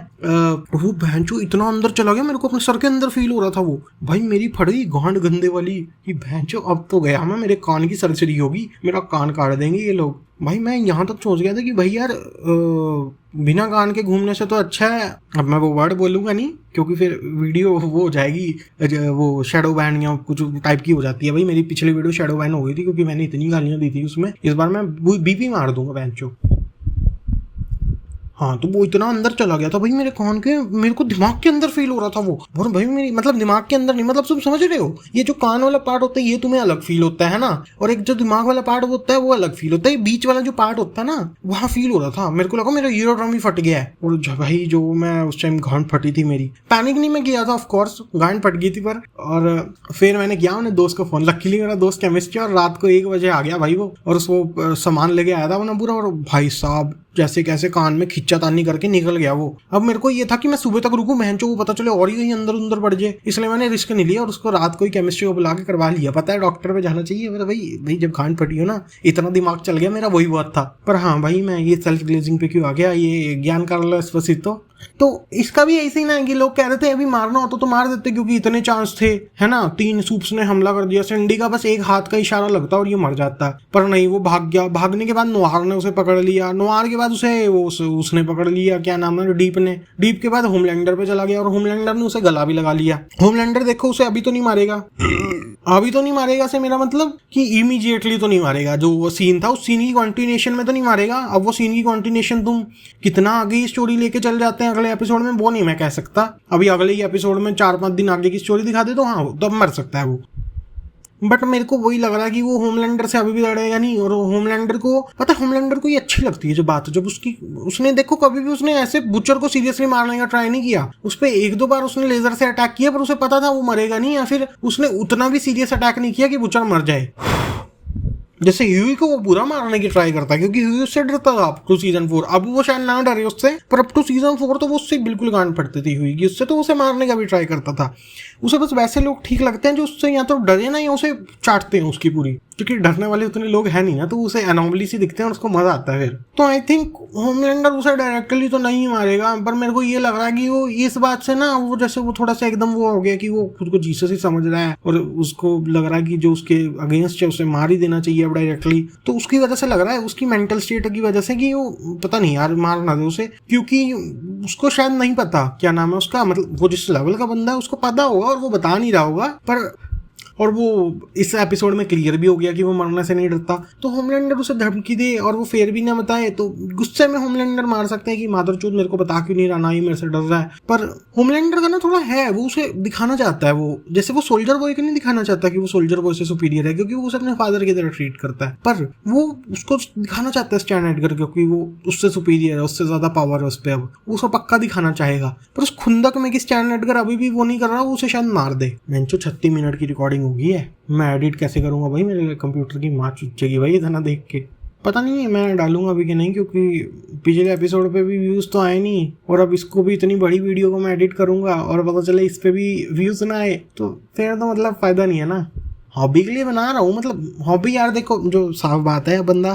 वो भैंचो इतना अंदर चला गया, मेरे को अपने सर के अंदर फील हो रहा था वो। भाई मेरी फड़ी गांड गंदे वाली कि भैंचो अब तो गया मैं, मेरे कान की सर्जरी होगी, मेरा कान काट देंगे ये लोग। भाई मैं यहाँ तक सोच गया था कि भाई यार बिना कान के घूमने से तो अच्छा है, अब मैं वो वर्ड बोलूँगा नहीं क्योंकि फिर वीडियो वो हो जाएगी, वो शैडो बैन या कुछ टाइप की हो जाती है। भाई मेरी पिछली वीडियो शैडो बैन हो गई थी क्योंकि मैंने इतनी गालियाँ दी थी उसमें, इस बार मैं बीपी मार दूंगा भैंचो। हाँ तो वो इतना अंदर चला गया था भाई मेरे कान के, मेरे को दिमाग के अंदर फील हो रहा था वो। और भाई मेरी मतलब दिमाग के अंदर नहीं, मतलब तुम समझ रहे हो, ये जो कान वाला पार्ट होता है ये तुम्हें अलग फील होता है ना, और एक जो दिमाग वाला पार्ट होता है वो अलग फील होता है। बीच वाला जो पार्ट होता है ना वहाँ फील हो रहा था, मेरे को लगा मेरा ईयरड्रम ही फट गया है। और भाई जो मैं उस टाइम गांड फटी थी मेरी, पैनिक नहीं मैं किया था ऑफकोर्स, गांड फट गई थी पर। और फिर मैंने किया अपने दोस्त को फोन, लकीली मेरा दोस्त केमिस्ट्री और रात को 1 बजे आ गया भाई वो, और उसको सामान लेके आया था अपना पूरा, और भाई साहब जैसे कैसे कान में खिंचातानी करके निकल गया वो। अब मेरे को ये था कि मैं सुबह तक रुकूं, बहनचोद को पता चले और ही कहीं अंदर अंदर बढ़ जाए, इसलिए मैंने रिस्क नहीं लिया और उसको रात को ही केमिस्ट्री को बुला के करवा लिया। पता है डॉक्टर पे जाना चाहिए मेरा, भाई जब गांड फटी हो ना इतना दिमाग चल गया मेरा, वही बात था। पर हाँ भाई मैं ये सेल्फ ग्लेजिंग पे क्यों आ गया, ये ज्ञान कार्लो एस्पोसितो। तो इसका भी ऐसे ही ना है कि लोग कह रहे थे अभी मारना हो तो मार देते क्योंकि इतने चांस थे, है ना, 3 सूप्स ने हमला कर दिया, सिंडी का बस एक हाथ का इशारा लगता और ये मर जाता। पर नहीं, वो भाग गया, भागने के बाद नोहार ने उसे पकड़ लिया, नोहार के बाद उसे उसने पकड़ लिया, क्या नाम है, डीप ने, डीप के बाद होमलैंडर पे चला गया और होमलैंडर ने उसे गला भी लगा लिया। होमलैंडर देखो उसे अभी तो नहीं मारेगा, अभी तो नहीं मारेगा से मेरा मतलब कि इमीडिएटली तो नहीं मारेगा, जो वो सीन था उस सीन की कंटिन्यूएशन में तो नहीं मारेगा। अब वो सीन की कंटिन्यूएशन तुम कितना आगे स्टोरी लेके चल जाते हैं अगले एपिसोड में वो नहीं मैं कह सकता। अभी अगले ही एपिसोड में 4-5 दिन आगे की स्टोरी दिखा दे तो हाँ तब मर सकता है वो। बट मेरे को वही लग रहा है कि वो होमलैंडर से अभी भी लड़ेगा नहीं, और होमलैंडर को पता है, होमलैंडर को ये अच्छी लगती है जो बात, जब उसने देखो कभी भी उसने ऐसे बुचर को सीरियसली मारने का ट्राई नहीं किया। उस पर 1-2 बार उसने लेजर से अटैक किया पर उसे पता था वो मरेगा नहीं, या फिर उसने उतना भी सीरियस अटैक नहीं किया कि बुचर मर जाए। जैसे ह्यूई को वो पूरा मारने की ट्राई करता है क्योंकि ह्यूई उससे डरता था अप टू सीजन 4, अब वो शायद ना डरे उससे, पर अप टू सीजन 4 तो वो उससे बिल्कुल गांड पड़ती थी ह्यूई की, उससे तो उसे मारने का भी ट्राई करता था। उसे बस वैसे लोग ठीक लगते हैं जो उससे या तो डरे ना या उसे चाटते हैं उसकी पूरी, क्योंकि डरने वाले उतने लोग हैं नहीं ना, तो उसे एनॉमली सी दिखते हैं और उसको मजा आता है फिर। तो आई थिंक होमलैंडर उसे डायरेक्टली तो नहीं मारेगा, पर मेरे को ये लग रहा है कि वो इस बात से ना वो जैसे वो थोड़ा सा एकदम वो हो गया कि वो खुद को जीसस ही समझ रहा है और उसको लग रहा है कि जो उसके अगेंस्ट है उसे मार ही देना चाहिए अब डायरेक्टली। तो उसकी वजह से लग रहा है, उसकी मेंटल स्टेट की वजह से कि वो पता नहीं यार मार ना दे उसे, क्योंकि उसको शायद नहीं पता क्या नाम है उसका, मतलब वो जिस लेवल का बंदा है उसको पता होगा और वो बता नहीं रहा होगा, पर और वो इस एपिसोड में क्लियर भी हो गया कि वो मरने से नहीं डरता। तो होमलैंडर उसे धमकी दे और वो फिर भी ना बताए तो गुस्से में होमलैंडर मार सकते हैं कि मादरचोद मेरे को बता क्यों नहीं रहा, ना ही मेरे से डर रहा है। पर होमलैंडर का ना थोड़ा है, वो उसे दिखाना चाहता है, वो जैसे वो सोल्जर बॉय को नहीं दिखाना चाहता कि वो सोल्जर बॉय से सुपीरियर है क्योंकि वो उसे अपने फादर की तरह ट्रीट करता है, पर वो उसको दिखाना चाहता है स्टैन एडगर क्योंकि वो उससे सुपीरियर है, उससे ज्यादा पावर है उस पर, अब वो उसे पक्का दिखाना चाहेगा। पर उस खुंदक में कि स्टैन एडगर अभी भी वो नहीं कर रहा, वो उसे शायद मार दे। मैंने 36 मिनट की रिकॉर्डिंग होगी है, मैं एडिट कैसे करूंगा भाई, मेरे कंप्यूटर की माँ चुचेगी भाई इतना देख के। पता नहीं मैं डालूंगा अभी कि नहीं, क्योंकि पिछले एपिसोड पे भी व्यूज़ तो आए नहीं, और अब इसको भी इतनी बड़ी वीडियो को मैं एडिट करूंगा और पता चले इस पे भी व्यूज़ ना आए तो फिर तो मतलब फ़ायदा नहीं है ना। हॉबी के लिए बना रहा हूँ, मतलब हॉबी यार देखो जो साफ बात है बंदा,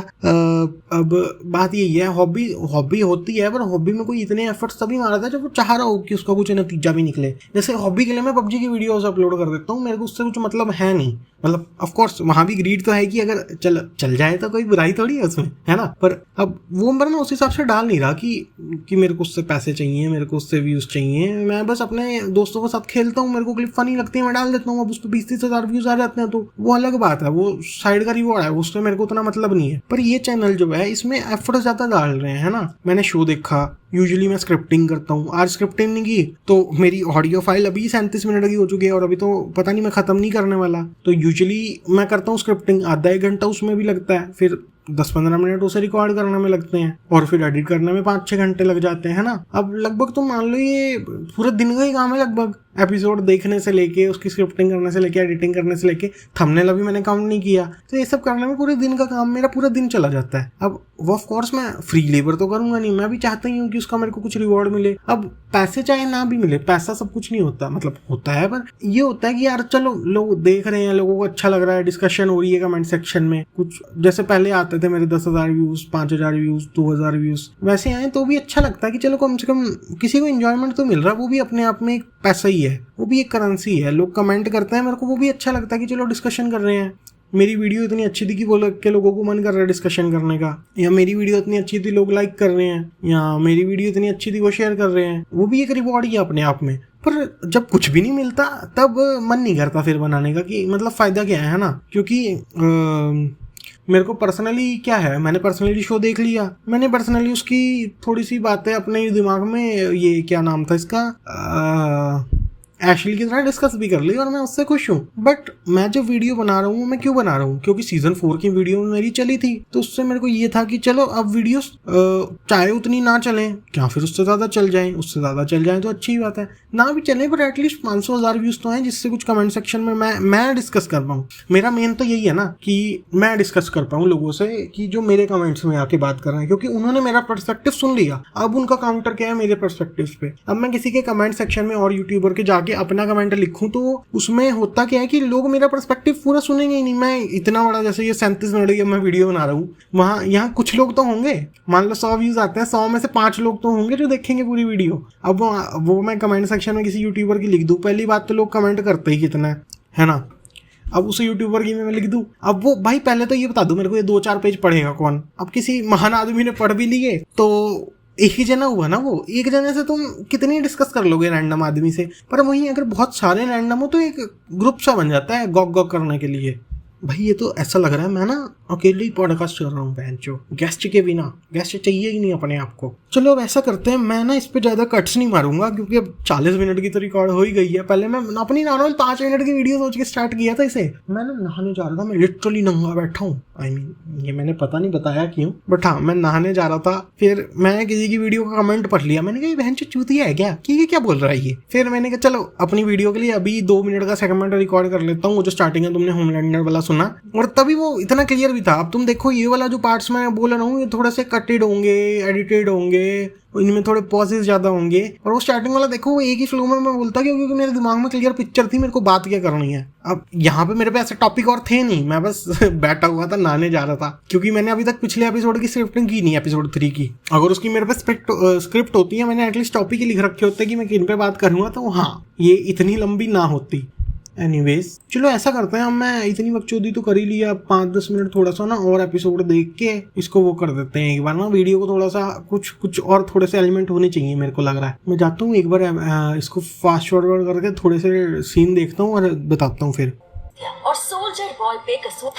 अब बात यही है, हॉबी होती है पर हॉबी में कोई इतने एफर्ट्स तभी मारता है जब वो चाह रहा हो कि उसका कुछ नतीजा भी निकले। जैसे हॉबी के लिए मैं पबजी की वीडियोस अपलोड कर देता हूँ, मेरे को उससे कुछ मतलब है नहीं, मतलब ऑफ कोर्स वहाँ भी ग्रीड तो है कि अगर चल जाए तो कोई बुराई थोड़ी है उसमें, है ना। पर अब वो मैं उस हिसाब से डाल नहीं रहा कि मेरे को उससे पैसे चाहिए, मेरे को उससे व्यूज चाहिए, मैं बस अपने दोस्तों के साथ खेलता हूँ, मेरे को क्लिप फनी लगती है मैं डाल देता हूँ। अब उस पर 20-30 हज़ार व्यूज आ जाते हैं तो वो अलग बात है, वो साइड का रिवॉर्ड है, उससे मेरे को उतना मतलब नहीं है। पर ये चैनल जो है इसमें एफर्ट ज्यादा डाल रहे हैं, है ना। मैंने शो देखा, यूजुअली मैं स्क्रिप्टिंग करता हूँ, आज स्क्रिप्टिंग नहीं की तो मेरी ऑडियो फाइल अभी 37 मिनट की हो चुकी है और अभी तो पता नहीं मैं खत्म नहीं करने वाला। तो यूजुअली मैं करता हूँ स्क्रिप्टिंग, आधा 1 घंटा उसमें भी लगता है, फिर 10-15 मिनट उसे रिकॉर्ड करने में लगते हैं और फिर एडिट करने में 5-6 घंटे लग जाते हैं ना। अब लगभग तुम मान लो ये पूरे दिन का ही काम है लगभग, एपिसोड देखने से लेके उसकी स्क्रिप्टिंग करने से लेके एडिटिंग करने से लेके थंबनेल अभी मैंने काउंट नहीं किया, तो ये सब करने में पूरे दिन का काम, मेरा पूरा दिन चला जाता है। अब वो ऑफ कोर्स मैं फ्री लेबर तो करूंगा नहीं, मैं भी चाहता ही हूँ कि उसका मेरे को कुछ रिवॉर्ड मिले। अब पैसे चाहे ना भी मिले, पैसा सब कुछ नहीं होता, मतलब होता है पर ये होता है कि यार चलो लोग देख रहे हैं, लोगों को अच्छा लग रहा है, डिस्कशन हो रही है कमेंट सेक्शन में, कुछ जैसे पहले आता आते थे मेरे 10,000 व्यूज, 5,000 व्यूज, 2,000 व्यूज वैसे आए तो भी अच्छा लगता है कि चलो कम से कम किसी को एंजॉयमेंट तो मिल रहा है। वो भी अपने आप में एक पैसा ही है, वो भी एक करेंसी है। लोग कमेंट करते हैं मेरे को, वो भी अच्छा लगता है कि चलो डिस्कशन कर रहे हैं। मेरी वीडियो इतनी अच्छी थी कि वो लोग के लोगों को मन कर रहा है डिस्कशन करने का, या मेरी वीडियो इतनी अच्छी थी लोग लाइक कर रहे हैं, या मेरी वीडियो इतनी अच्छी थी वो शेयर कर रहे हैं। वो भी एक रिवॉर्ड ही है अपने आप में। पर जब कुछ भी नहीं मिलता तब मन नहीं करता फिर बनाने का कि मतलब फ़ायदा क्या है ना। क्योंकि मेरे को पर्सनली क्या है, मैंने पर्सनली शो देख लिया, मैंने पर्सनली उसकी थोड़ी सी बातें अपने दिमाग में, ये क्या नाम था इसका, एशली की तरह डिस्कस भी कर ली और मैं उससे खुश हूँ। बट मैं जो वीडियो बना रहा हूँ मैं क्यों बना रहा हूँ, क्योंकि सीजन 4 की वीडियो मेरी चली थी, तो उससे मेरे को ये था कि चलो अब वीडियोस चाहे उतनी ना चलें, क्या फिर उससे ज़्यादा चल जाएं, उससे ज़्यादा चल जाएं तो अच्छी बात है, ना भी चलें पर एटलीस्ट 500,000 व्यूज़ तो हैं जिससे कुछ कमेंट सेक्शन में मैं डिस्कस कर पाऊँ। मेरा मेन तो यही है ना कि मैं डिस्कस कर पाऊँ लोगों से कि जो मेरे कमेंट्स में आके बात कर रहे हैं, क्योंकि उन्होंने मेरा पर्सपेक्टिव सुन लिया, अब उनका काउंटर क्या है मेरे पर्सपेक्टिव पे। अब मैं किसी के कमेंट सेक्शन में और यूट्यूबर के जाके अपना कमेंट लिखूं तो उसमें होता क्या है कि लोग मेरा पर्सपेक्टिव पूरा सुनेंगे ही नहीं। मैं इतना बड़ा, जैसे ये 37 मिनट की मैं वीडियो बना रहा हूँ, वहाँ यहाँ कुछ लोग तो होंगे, मान लो 100 व्यूज आते हैं, 100 में से 5 लोग तो होंगे जो देखेंगे पूरी वीडियो। अब वो मैं कमेंट सेक्शन में किसी यूट्यूबर की लिख दूँ, पहली बात तो लोग कमेंट करते ही कितना है ना। अब उस यूट्यूबर की मैं लिख दूं, अब वो भाई पहले तो ये बता दूं मेरे को ये 2-4 पेज पढ़ेगा कौन। अब किसी महान आदमी ने पढ़ भी लिए तो एक ही जना हुआ ना, वो एक जने से तुम कितनी डिस्कस कर लोगे रैंडम आदमी से। पर वहीं अगर बहुत सारे रैंडम हो तो एक ग्रुप सा बन जाता है गॉक गॉक करने के लिए। भाई ये तो ऐसा लग रहा है मैं ना अकेले ही पॉडकास्ट कर रहा हूँ बहनचो, गेस्ट के बिना। गेस्ट चाहिए ही नहीं अपने आप को। चलो अब ऐसा करते हैं, मैं ना इस पे ज़्यादा कट्स नहीं मारूंगा क्योंकि अब 40 मिनट की तो रिकॉर्ड हो ही गई है। पहले मैं अपनी नॉर्मल 5 मिनट की वीडियो सोच के स्टार्ट किया था इसे। मैं ना नहाने जा रहा था, मैं लिटरली नंगा बैठा हूँ। आई मीन ये मैंने पता नहीं बताया क्यों, बट हाँ मैं नहाने जा रहा था। फिर मैं किसी की वीडियो का कमेंट पढ़ लिया, मैंने कहा ये बहनचो चूतिया है क्या, कि ये क्या बोल रहा है ये। फिर मैंने कहा चलो अपनी वीडियो के लिए अभी 2 मिनट का सेगमेंट रिकॉर्ड कर लेता हूँ, वो जो स्टार्टिंग है तुमने होमलैंडर वाला सुना, और तभी वो इतना क्लियर भी था। अब तुम देखो ये वाला जो पार्ट्स मैं बोल रहा हूँ ये थोड़े से कटेड होंगे, एडिटेड होंगे, इनमें थोड़े पॉजेस ज़्यादा होंगे। और वो स्टार्टिंग वाला देखो वो एक ही फ्लो में मैं बोलता क्योंकि मेरे दिमाग में क्लियर पिक्चर थी मेरे को बात क्या करनी है। अब यहाँ पे मेरे पे ऐसे टॉपिक और थे नहीं, मैं बस बैठा हुआ था, नहाने जा रहा था। क्योंकि मैंने अभी तक पिछले एपिसोड की स्क्रिप्टिंग की नहीं, एपिसोड 3 की। अगर उसकी मेरे पे स्क्रिप्ट होती है, मैंने एटलीस्ट टॉपिक ही लिख रखे होते कि मैं किन पे बात करूँगा, तो हाँ ये इतनी लंबी ना होती। एनीवेज चलो ऐसा करते हैं, अब मैं इतनी बकचोदी तो कर ही लिया, 5-10 मिनट थोड़ा सा ना और एपिसोड देख के इसको वो कर देते हैं एक बार ना। वीडियो को थोड़ा सा कुछ और थोड़े से एलिमेंट होने चाहिए मेरे को लग रहा है। मैं जाता हूँ एक बार इसको फास्ट फॉरवर्ड करके थोड़े से सीन देखता हूँ और बताता हूँ फिर। और सोल्जर बॉय पे कसूर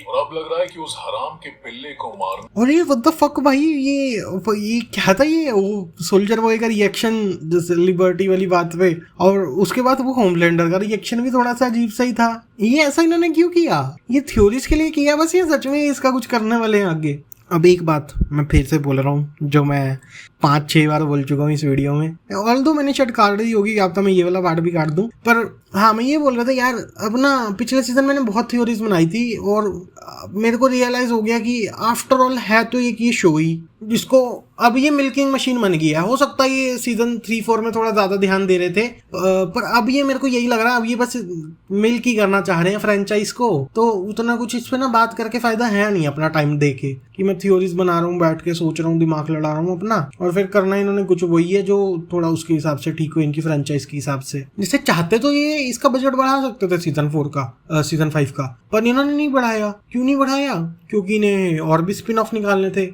और अब लग रहा है कि उस हराम के पिल्ले को मारना। और ये व्हाट द फक भाई, ये क्या था, ये वो सोल्जर बॉय का रिएक्शन जैसे लिबर्टी वाली बात पे, और उसके बाद वो होमलैंडर का रिएक्शन भी थोड़ा सा अजीब सा ही था। ये ऐसा इन्होंने क्यों किया, ये थ्योरीज के लिए किया बस, ये सच में इसका कुछ करने वाले हैं आगे। अब एक बात मैं फिर से बोल रहा हूँ जो मैं 5-6 बार बोल चुका हूँ इस वीडियो में, ऑल दो मैंने शर्ट काट दी होगी, अब तो मैं ये वाला पार्ट भी काट दूँ। पर हाँ मैं ये बोल रहा था यार, अब ना पिछले सीजन मैंने बहुत थ्योरीज बनाई थी और मेरे को रियलाइज हो गया कि आफ्टर ऑल है तो एक ये शो ही जिसको अब ये मिल्किंग मशीन बन गया है। हो सकता है ये सीजन 3-4 में थोड़ा ज़्यादा ध्यान दे रहे थे, पर अब ये मेरे को यही लग रहा है अब ये बस मिल्क ही करना चाह रहे हैं फ्रेंचाइज को, तो उतना कुछ इस पे ना बात करके फ़ायदा है नहीं अपना टाइम दे के कि मैं थ्योरीज बना रहा हूँ, बैठ के सोच रहा हूँ, दिमाग लड़ा रहा हूँ अपना, और फिर करना इन्होंने कुछ वही है जो थोड़ा उसके हिसाब से ठीक हो इनकी फ्रेंचाइज के हिसाब से। जिससे चाहते तो ये इसका बजट बढ़ा सकते थे सीजन 4 का, सीजन 5 का, पर इन्होंने नहीं बढ़ाया। क्यों नहीं बढ़ाया, क्योंकि इन्हें और भी स्पिन ऑफ निकालने थे,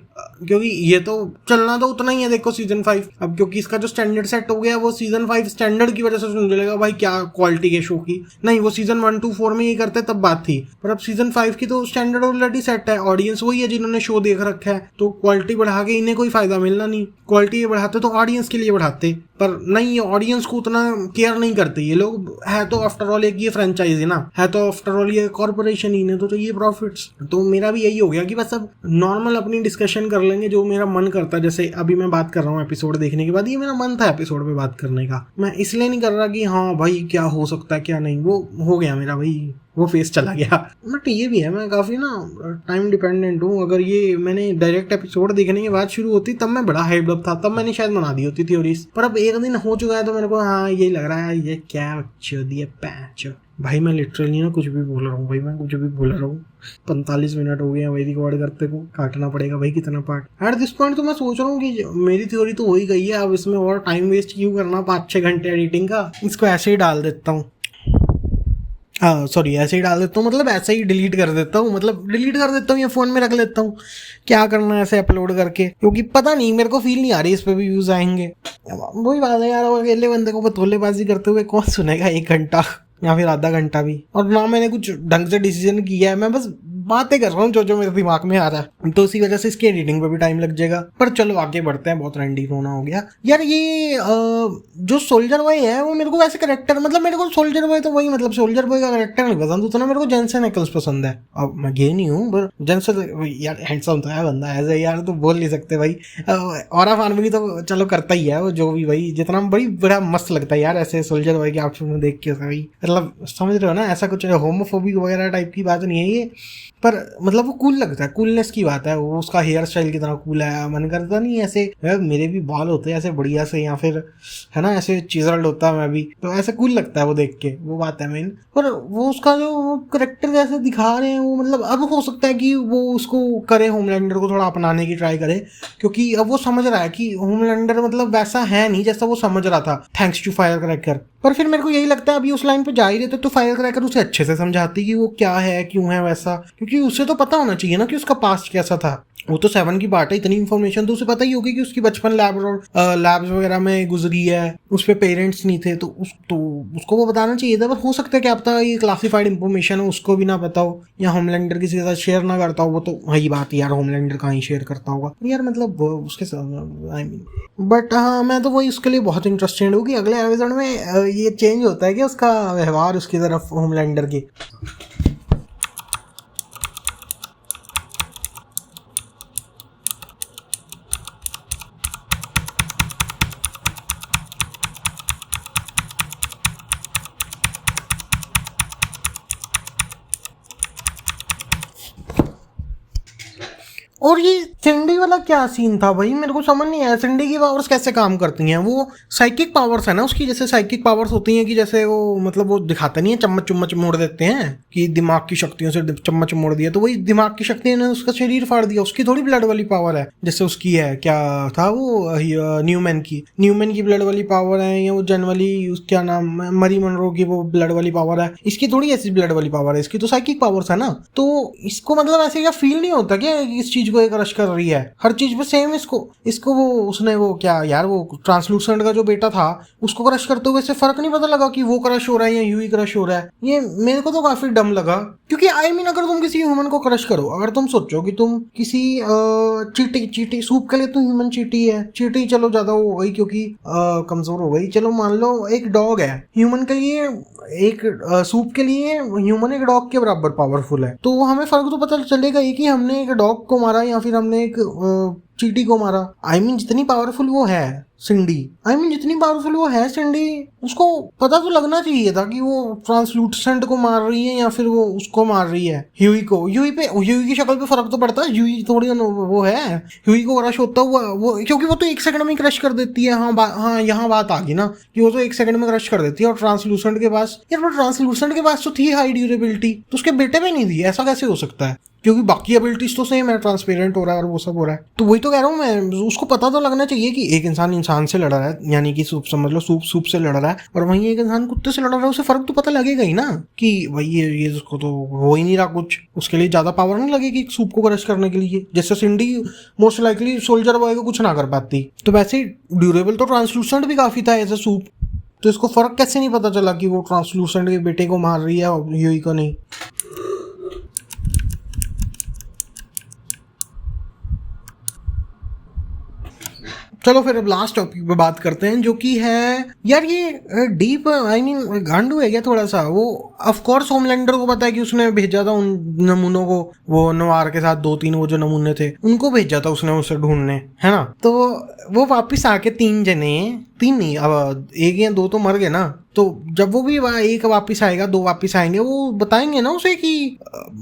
क्योंकि ये तो चलना तो उतना ही है देखो सीजन 5। अब क्योंकि इसका जो स्टैंडर्ड सेट हो गया वो सीजन 5 स्टैंडर्ड की वजह से सुन चलेगा भाई क्या क्वालिटी है शो की, नहीं वो सीजन 1-4 में ये करते तब बात थी, पर अब सीजन 5 की तो स्टैंडर्ड ऑलरेडी सेट है, ऑडियंस वही है जिन्होंने शो देख रखा है, तो क्वालिटी बढ़ा के इन्हें कोई फायदा मिलना नहीं। क्वालिटी बढ़ाते तो ऑडियंस के लिए बढ़ाते, पर नहीं, ये ऑडियंस को उतना केयर नहीं करते ये लोग। है तो आफ्टर ऑल एक ये फ्रेंचाइज है ना, है तो आफ्टर ऑल ये कॉर्पोरेशन ही, ने तो चाहिए प्रॉफिट्स। तो मेरा भी यही हो गया कि बस अब नॉर्मल अपनी डिस्कशन कर लेंगे जो मेरा मन करता है। जैसे अभी मैं बात कर रहा हूँ एपिसोड देखने के बाद, ये मेरा मन था एपिसोड पे बात करने का, मैं इसलिए नहीं कर रहा कि हाँ भाई क्या हो सकता है क्या नहीं, वो हो गया मेरा भाई, वो फेस चला गया। बट ये भी है मैं काफ़ी ना टाइम डिपेंडेंट हूँ। अगर ये मैंने डायरेक्ट एपिसोड देखने के बाद शुरू होती तब मैं बड़ा हाइप अप था, तब मैंने शायद बना दी होती थ्योरीज, पर अब एक दिन हो चुका है तो मेरे को हाँ यही लग रहा है ये क्या चोदी है पैच, भाई मैं लिटरली ना कुछ भी बोल रहा हूँ भाई, मैं कुछ भी बोल रहा हूँ। 45 मिनट हो गए हैं भाई रिकॉर्ड करते को, काटना पड़ेगा भाई कितना पार्ट। एट दिस पॉइंट तो मैं सोच रहा हूँ कि मेरी थ्योरी तो हो ही गई है, अब इसमें और टाइम वेस्ट क्यों करना 5-6 घंटे एडिटिंग का। इसको ऐसे ही डाल देता हूँ, हाँ सॉरी ऐसे ही डाल देता हूँ, मतलब ऐसे ही डिलीट कर देता हूँ, मतलब डिलीट कर देता हूँ या फ़ोन में रख लेता हूँ। क्या करना है ऐसे अपलोड करके, क्योंकि पता नहीं मेरे को फील नहीं आ रही इस पर भी व्यूज़ आएंगे। वही बात है यार, अकेले बंदे को बतौलेबाजी करते हुए कौन सुनेगा 1 घंटा या फिर आधा घंटा भी। और ना मैंने कुछ ढंग से डिसीजन किया है, मैं बस बातें कर रहा हूँ जो मेरे दिमाग में आ रहा है, तो उसी वजह से इसकी एडिटिंग पे भी टाइम लग जाएगा। पर चलो आगे बढ़ते हैं, बहुत रैंडी होना हो गया यार। ये जो सोल्जर बॉय है वो मेरे को वैसे करेक्टर, मतलब मेरे को सोल्जर बॉय तो वही, मतलब सोल्जर बॉय का करेक्टर नहीं पसंद उतना, मेरे को जेंसन एक्ल्स पसंद है। अब मैं गे नहीं हूँ पर जेंसन यार हैंडसम तो है बंदा, ऐसे यार तो बोल नहीं सकते भाई। और फार्मी तो चलो करता ही है वो जो भी भाई, जितना बड़ा मस्त लगता है यार ऐसे सोल्जर बॉय के आउटफिट में देख के भाई, मतलब समझ रहे हो ना, ऐसा कुछ होमोफोबिक वगैरह टाइप की बात नहीं है ये, पर मतलब वो कूल लगता है, कूलनेस की बात है। वो उसका हेयर स्टाइल कितना कूल है, मन करता नहीं ऐसे मेरे भी बाल होते हैं ऐसे बढ़िया से, या फिर है ना ऐसे चिजल्ड होता मैं भी, तो ऐसे कूल लगता है वो देख के, वो बात है मेन। पर वो उसका जो करेक्टर जैसे दिखा रहे हैं वो, मतलब अब हो सकता है कि वो उसको करे, होमलैंडर को थोड़ा अपनाने की ट्राई करे, क्योंकि अब वो समझ रहा है कि होमलैंडर मतलब वैसा है नहीं जैसा वो समझ रहा था, थैंक्स टू फायर क्रैकर। पर फिर मेरे को यही लगता है अभी उस लाइन पे जा ही रहे थे तो फायर क्रैकर उसे अच्छे से समझाती कि वो क्या है क्यों है वैसा, क्योंकि उसे तो पता होना चाहिए ना कि उसका पास्ट कैसा था। वो तो 7 की पार्ट है, इतनी इन्फॉर्मेशन तो उसे पता ही होगी कि उसकी बचपन लैब्स वगैरह में गुजरी है, उस पर पेरेंट्स नहीं थे, तो उसको वो बताना चाहिए था। पर हो सकता है क्या पता ये क्लासिफाइड इन्फॉर्मेशन है, उसको भी ना पता हो, या होमलैंडर किसी के साथ शेयर ना करता हो। वो तो वही बात यार, होमलैंडर कहाँ ही शेयर करता होगा यार, मतलब उसके साथ आई मीन। बट हाँ मैं तो वही उसके लिए बहुत इंटरेस्टेड हूँ कि अगले एपिसोड में ये चेंज होता है कि उसका व्यवहार उसकी तरफ होमलैंडर की। और ये सिंडी वाला क्या सीन था भाई, मेरे को समझ नहीं आया। सिंडी की पावर्स कैसे काम करती हैं? वो साइकिक पावर्स है ना उसकी, जैसे साइकिक पावर्स होती हैं कि जैसे वो मतलब वो दिखाता नहीं है, चम्मच चम्मच मोड़ देते हैं कि दिमाग की शक्तियों से चम्मच मोड़ दिया, तो वही दिमाग की शक्तियों ने उसका शरीर फाड़ दिया। उसकी थोड़ी ब्लड वाली पावर है जैसे उसकी है, क्या था वो न्यूमैन की ब्लड वाली पावर है, या वो जनरली क्या नाम मरी मनरो की वो ब्लड वाली पावर है। इसकी थोड़ी ऐसी ब्लड वाली पावर है, इसकी तो साइकिक पावर्स है ना। तो इसको मतलब ऐसे क्या फील नहीं होता क्या इस चीज को एक रश कर रही है हर चीज पे सेम? इसको वो उसने वो क्या यार वो ट्रांसलूसेंट का जो बेटा था उसको क्रश करते हुए से फर्क नहीं पता लगा कि वो क्रश हो रहा है या यूई क्रश हो रहा है। ये मेरे को तो काफी डम लगा, क्योंकि आई मीन अगर तुम किसी ह्यूमन को क्रश करो, अगर तुम सोचो कि तुम किसी चीटी सूप के लिए तो ह्यूमन चीटी है, चीटी चलो ज्यादा हो गई क्योंकि कमजोर हो गई, चलो मान लो एक डॉग है ह्यूमन के लिए, एक सूप के लिए ह्यूमन एक डॉग के बराबर पावरफुल है, तो हमें फर्क तो पता चलेगा ही कि हमने एक डॉग को मारा या फिर हमने एक चीटी को मारा। आई मीन जितनी पावरफुल वो है सिंडी, उसको पता तो लगना चाहिए था कि वो ट्रांसलूसेंट को मार रही है या फिर वो उसको मार रही है ह्यूई को। ह्यूई की शक्ल पे फर्क तो पड़ता है, ह्यूई थोड़ी वो है, ह्यूई को क्रश होता हुआ वो, क्योंकि वो तो 1 सेकंड में क्रश कर देती है। हाँ यहाँ बात आ गई ना कि वो तो 1 सेकंड में क्रश कर देती है। और ट्रांसलूसेंट के पास यार, वो ट्रांसलूसेंट के पास तो थी हाई ड्यूरेबिलिटी, तो उसके बेटे में नहीं थी, ऐसा कैसे हो सकता है? क्योंकि बाकी एबिलिटीज तो सेम है, ट्रांसपेरेंट हो रहा है और वो सब हो रहा है। तो वही तो कह रहा हूँ मैं, उसको पता तो लगना चाहिए कि एक इंसान से लड़ रहा है, यानी कि सूप समझ लो, सूप से लड़ रहा है, और वहीं एक इंसान कुत्ते से लड़ रहा है, उसे फर्क तो पता लगेगा ही ना कि भाई ये उसको तो हो ही नहीं रहा कुछ, उसके लिए ज्यादा पावर नहीं लगेगी सूप को क्रश करने के लिए, जैसे सिंडी मोस्ट लाइकली सोल्जर बॉय को कुछ ना कर पाती। तो वैसे ड्यूरेबल तो ट्रांसलूसेंट भी काफी था एज ए सूप, तो इसको फर्क कैसे नहीं पता चला कि वो ट्रांसलूसेंट के बेटे को मार रही है और ह्यूई को नहीं। चलो फिर अब लास्ट टॉपिक पे बात करते हैं, जो कि है यार ये डीप आई मीन गांडू है क्या थोड़ा सा। वो ऑफ कोर्स होमलैंडर को पता है कि उसने भेजा था उन नमूनों को, वो नवार के साथ 2-3 वो जो नमूने थे उनको भेजा था उसने उसे ढूंढने, है ना। तो वो वापिस आके 3 जने, 3 नहीं अब 1 या 2 तो मर गए ना, तो जब वो भी एक वापिस आएगा 2 वापिस आएंगे, वो बताएंगे ना उसे कि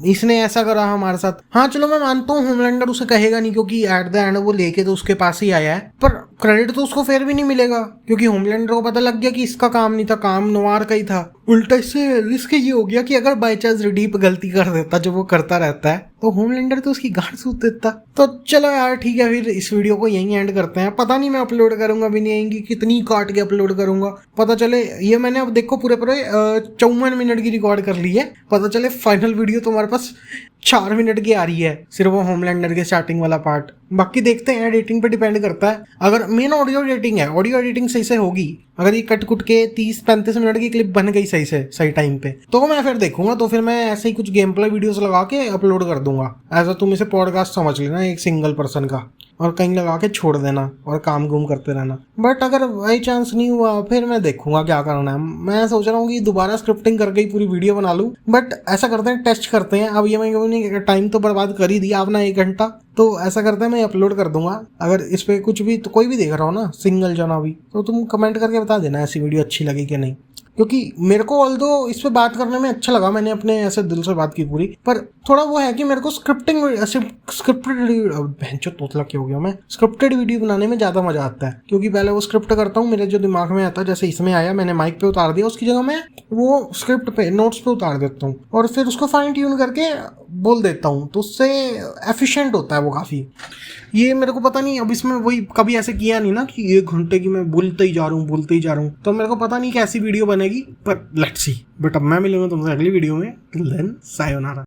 इसने ऐसा करा हमारे साथ। हाँ चलो मैं मानता हूँ होमलैंडर उसे कहेगा नहीं, क्योंकि एट द एंड वो लेके तो उसके पास ही आया है, पर क्रेडिट तो उसको फिर भी नहीं मिलेगा, क्योंकि होमलैंडर को पता लग गया कि इसका काम नहीं था, काम नवार का ही था। उल्टा इससे रिस्क ये हो गया कि अगर बाय चांस रिडीप गलती कर देता जो वो करता रहता है तो होमलैंडर तो उसकी गांड सूत देता। तो चलो यार ठीक है, फिर इस वीडियो को यहीं एंड करते हैं। पता नहीं मैं अपलोड करूंगा भी नहीं आएंगी, कितनी काट के अपलोड करूंगा पता चले। ये मैंने अब देखो पूरे 54 मिनट की रिकॉर्ड कर ली है, पता चले फाइनल वीडियो तुम्हारे पास 4 मिनट की आ रही है, सिर्फ वो होमलैंडर के स्टार्टिंग वाला पार्ट। बाकी देखते हैं, एडिटिंग पे डिपेंड करता है। अगर मेन ऑडियो एडिटिंग है, ऑडियो एडिटिंग सही से होगी, अगर ये कट कुट के 30-35 मिनट की क्लिप बन गई सही से सही टाइम पे, तो मैं फिर देखूंगा। तो फिर मैं ऐसे ही कुछ गेम प्ले वीडियोस लगा के अपलोड कर दूंगा। ऐसा तुम इसे पॉडकास्ट समझ लेना, एक सिंगल पर्सन का, और कहीं लगा के छोड़ देना और काम घूम करते रहना। बट अगर बाई चांस नहीं हुआ फिर मैं देखूंगा क्या करना है। मैं सोच रहा हूँ कि दोबारा स्क्रिप्टिंग करके ही पूरी वीडियो बना लूँ। बट ऐसा करते हैं, टेस्ट करते हैं। अब ये मैं टाइम तो बर्बाद कर ही दिया अपना 1 घंटा, तो ऐसा करते हैं मैं अपलोड कर दूंगा। अगर इस पे कुछ भी तो कोई भी देख रहा हो ना, सिंगल जना भी, तो तुम कमेंट करके बता देना ऐसी वीडियो अच्छी लगी कि नहीं। क्योंकि मेरे को ऑल्दो इस पे बात करने में अच्छा लगा, मैंने अपने ऐसे दिल से बात की पूरी, पर थोड़ा वो है कि मेरे को स्क्रिप्टेड वीडियो बनाने में ज़्यादा मजा आता है। क्योंकि पहले वो स्क्रिप्ट करता हूँ, मेरे जो दिमाग में आता है, जैसे इसमें आया मैंने माइक पे उतार दिया, उसकी जगह मैं वो स्क्रिप्ट पे नोट्स पे उतार देता हूँ और फिर उसको फाइन ट्यून करके बोल देता हूँ, तो उससे एफिशिएंट होता है वो काफ़ी। ये मेरे को पता नहीं, अब इसमें वही कभी ऐसे किया नहीं ना कि 1 घंटे की मैं बोलते ही जा रहा हूँ, तो मेरे को पता नहीं कैसी वीडियो बनेगी, पर लेट्स सी। बट अब मैं मिलूंगा तुमसे अगली वीडियो में। Till then sayonara.